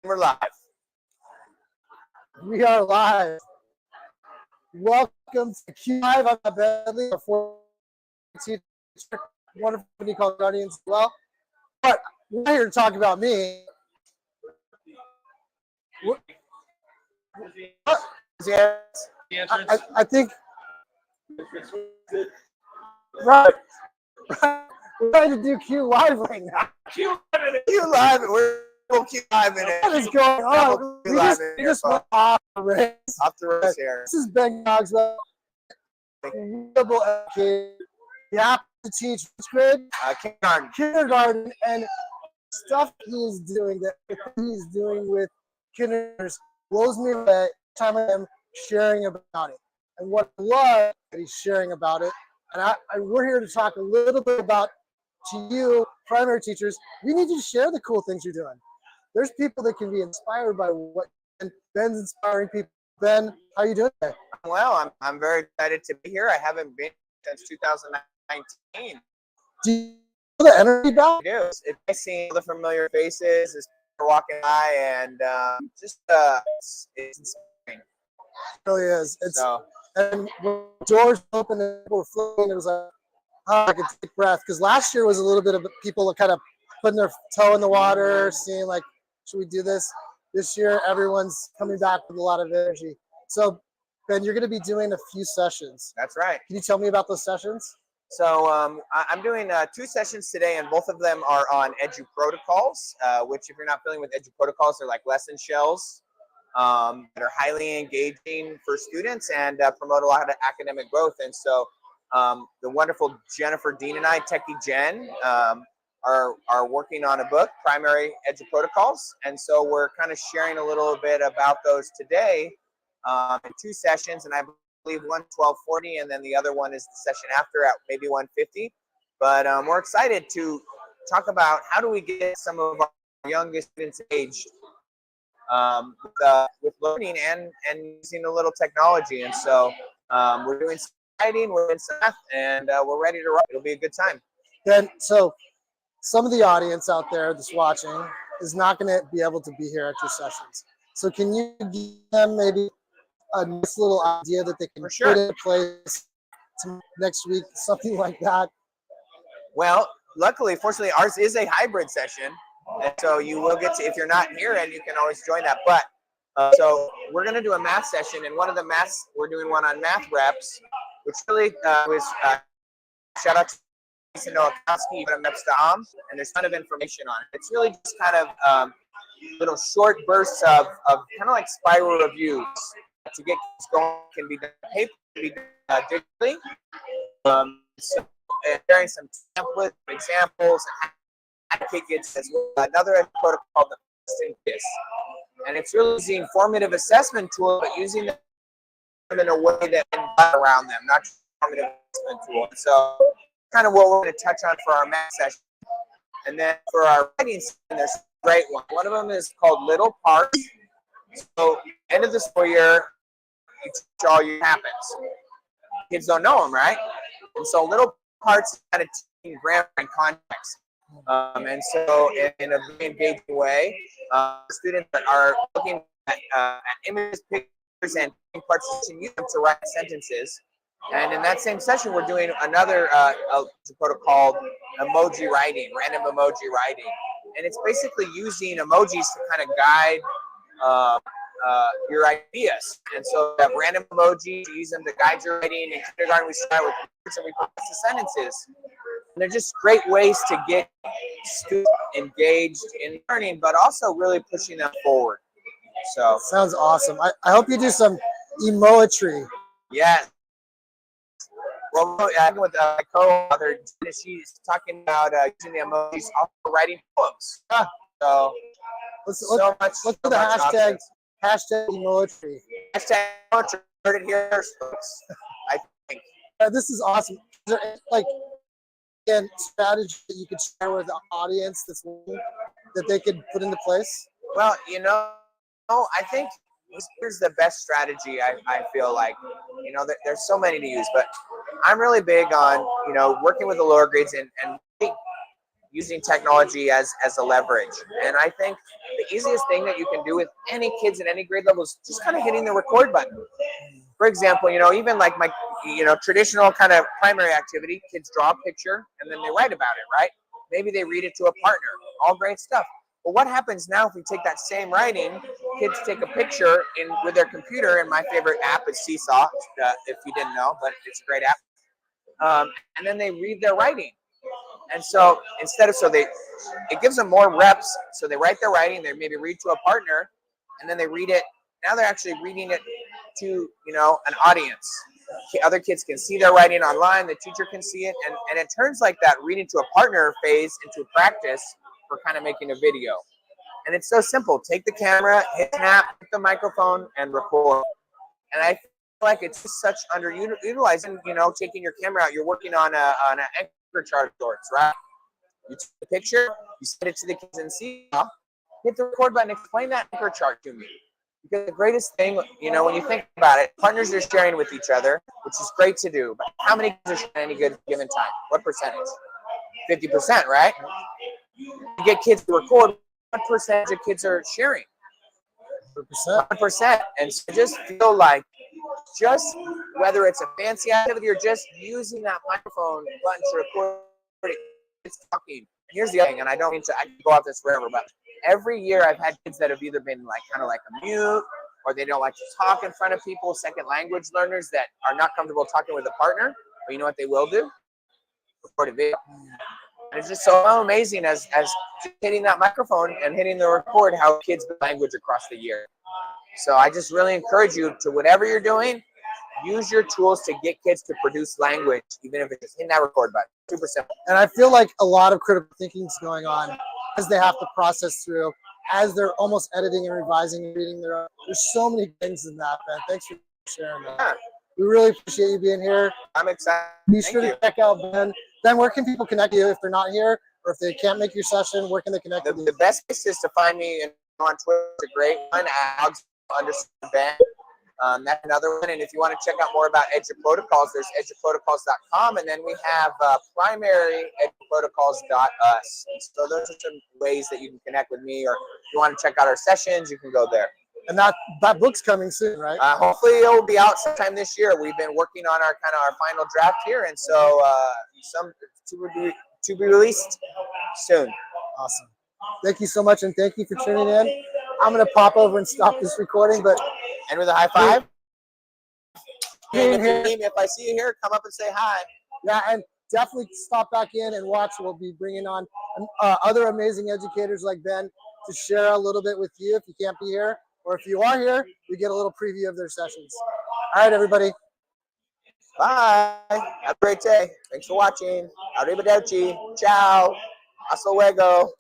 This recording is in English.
We're live. We are live. Welcome to Q Live. I'm Bentley, a former teacher, wonderful company called Guardians as well. But we're not here to talk about me. I think right. We're trying to do Q Live right now. Q live. We're Q live in it. What is going on? We just went off the race. Off the race here. This is Ben Cogswell. Incredible educator. He happens to teach which grade? Kindergarten, and stuff he's doing with kindergartners blows me away every time I'm sharing about it. And what I love that he's sharing about it, and we're here to talk a little bit about, to you, primary teachers, we need you to share the cool things you're doing. There's people that can be inspired by what Ben's inspiring people. Ben, how are you doing today? Well, I'm very excited to be here. I haven't been since 2019. Do you feel the energy back? I do. It's seeing the familiar faces as people are walking by, and it's inspiring. It really is. And when doors open and people were flowing, it was like, oh, I could take breath. Because last year was a little bit of people kind of putting their toe in the water, seeing like, should we do this? This year, everyone's coming back with a lot of energy. So, Ben, you're going to be doing a few sessions. That's right. Can you tell me about those sessions? So I'm doing 2 sessions today, and both of them are on edu protocols, which if you're not familiar with edu protocols, they're like lesson shells that are highly engaging for students and promote a lot of academic growth. And so the wonderful Jennifer Dean and I, Techie Jen, are working on a book, Primary Edu Protocols. And so we're kind of sharing a little bit about those today in 2 sessions, and I believe one 12:40, and then the other one is the session after at maybe 1:50. But we're excited to talk about how do we get some of our youngest students engaged with learning and using a little technology. And so we're doing some writing, we're doing some math, and we're ready to rock. It'll be a good time. Ben, so some of the audience out there that's watching is not going to be able to be here at your sessions. So can you give them maybe a nice little idea that they can put in place next week, something like that? Well, luckily, fortunately, ours is a hybrid session. And so you will get to, if you're not here, and you can always join that. But so we're going to do a math session, and one of the maths, we're doing one on math reps, which really was shout out to Nowakowski, and there's a ton of information on it. It's really just kind of little short bursts of kind of like spiral reviews to get kids going. Can be done paper, can be done digitally. So sharing some templates, examples, and how to kick kids as well. Another protocol called the Testing Kiss, and it's really using formative assessment tool, but using them in a way that can around them, not just formative assessment tool. So kind of what we're going to touch on for our math session. And then for our writing session, there's a great one. One of them is called Little Parts. So end of the school year, you teach all your happens. Kids don't know them, right? And so Little Parts kind of teaching grammar and context. And so in a very engaging way, students are looking at images, pictures, and parts and use them to write sentences. And in that same session, we're doing another protocol called emoji writing, random emoji writing. And it's basically using emojis to kind of guide your ideas. And so we have random emojis, you use them to guide your writing. In kindergarten, we start with words and we put the sentences. And they're just great ways to get students engaged in learning, but also really pushing them forward. So sounds awesome. I hope you do some emoetry. Yes. Well, with my co-author, she's talking about using the emojis also writing poems. So, let's do the hashtag emoetry. Hashtag emoetry. Heard it here, folks. I think. This is awesome. Is there any, like, again, strategy that you could share with the audience that they could put into place? Well, I think here's the best strategy. I feel like, there's so many to use, but I'm really big on, working with the lower grades and using technology as a leverage. And I think the easiest thing that you can do with any kids at any grade level is just kind of hitting the record button. For example, even like my, traditional kind of primary activity, kids draw a picture and then they write about it, right? Maybe they read it to a partner, all great stuff. But what happens now if we take that same writing, kids take a picture with their computer, and my favorite app is Seesaw, if you didn't know, but it's a great app. And then they read their writing. And so it gives them more reps. So they write their writing, they maybe read to a partner, and then they read it. Now they're actually reading it to, an audience. Other kids can see their writing online, the teacher can see it, and it turns like that reading to a partner phase into practice for kind of making a video. And it's so simple. Take the camera, hit snap, hit the microphone, and record. And I feel like it's just such underutilizing, taking your camera out. You're working on an anchor chart sorts, right? You take the picture, you send it to the kids and see, hit the record button, explain that anchor chart to me. Because the greatest thing, when you think about it, partners are sharing with each other, which is great to do. But how many kids are sharing any good given time? What percentage? 50%, right? You get kids to record, what percentage of kids are sharing? 1%. And so just feel like, whether it's a fancy activity or just using that microphone button to record, it's talking. And here's the other thing, and I don't mean to, I can go off this forever, but every year I've had kids that have either been kind of like a mute, or they don't like to talk in front of people, second language learners that are not comfortable talking with a partner. But you know what they will do? Record a video. And it's just so amazing as hitting that microphone and hitting the record, how kids build language across the year. So I just really encourage you to, whatever you're doing, use your tools to get kids to produce language, even if it's just hitting that record button. Super simple. And I feel like a lot of critical thinking is going on as they have to process through, as they're almost editing and revising and reading their own. There's so many things in that, Ben. Thanks for sharing that. Yeah. We really appreciate you being here. I'm excited. Be sure to check out Ben. Ben, where can people connect you if they're not here, or if they can't make your session? Where can they connect with you? The best place is to find me on Twitter. It's a great one, @Ben. That's another one. And if you want to check out more about EduProtocols, there's eduprotocols.com, and then we have primary eduprotocols.us. So those are some ways that you can connect with me, or if you want to check out our sessions, you can go there. And that book's coming soon, right? Hopefully it will be out sometime this year. We've been working on our final draft here, and so some to be released soon. Awesome. Thank you so much, and thank you for tuning in. I'm gonna pop over and stop this recording, but and with a high five. If I see you here, come up and say hi. Yeah, and definitely stop back in and watch. We'll be bringing on other amazing educators like Ben to share a little bit with you if you can't be here. Or if you are here, you get a little preview of their sessions. All right, everybody. Bye. Have a great day. Thanks for watching. Arrivederci. Ciao. Hasta luego.